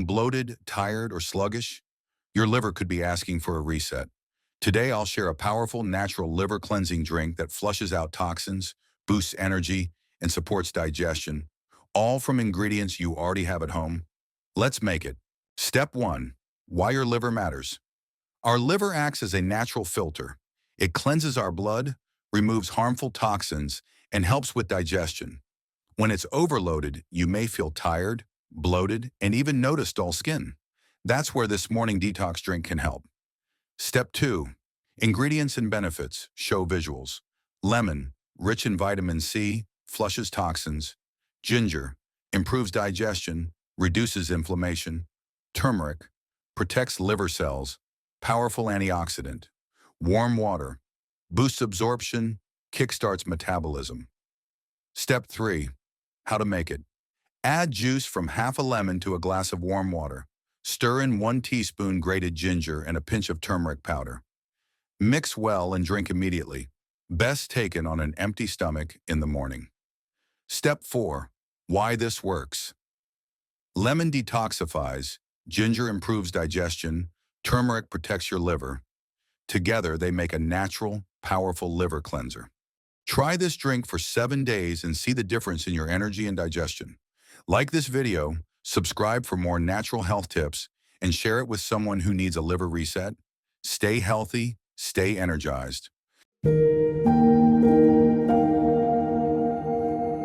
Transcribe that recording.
bloated, tired, or sluggish? Your liver could be asking for a reset. Today, I'll share a powerful natural liver cleansing drink that flushes out toxins, boosts energy, and supports digestion, all from ingredients you already have at home. Let's make it. Step 1. Why your liver matters. Our liver acts as a natural filter. It cleanses our blood, removes harmful toxins, and helps with digestion. When it's overloaded, you may feel tired, bloated, and even notice dull skin. That's where this morning detox drink can help. Step 2. Ingredients and benefits. Show visuals. Lemon, rich in vitamin C, flushes toxins. Ginger, improves digestion, reduces inflammation. Turmeric, protects liver cells, powerful antioxidant. Warm water, boosts absorption, kickstarts metabolism. Step 3. How to make it. Add juice from half a lemon to a glass of warm water. Stir in 1 teaspoon grated ginger and a pinch of turmeric powder. Mix well and drink immediately. Best taken on an empty stomach in the morning. Step 4. Why this works. Lemon detoxifies, ginger improves digestion, turmeric protects your liver. Together, they make a natural, powerful liver cleanser. Try this drink for 7 days and see the difference in your energy and digestion. Like this video, subscribe for more natural health tips, and share it with someone who needs a liver reset. Stay healthy, stay energized.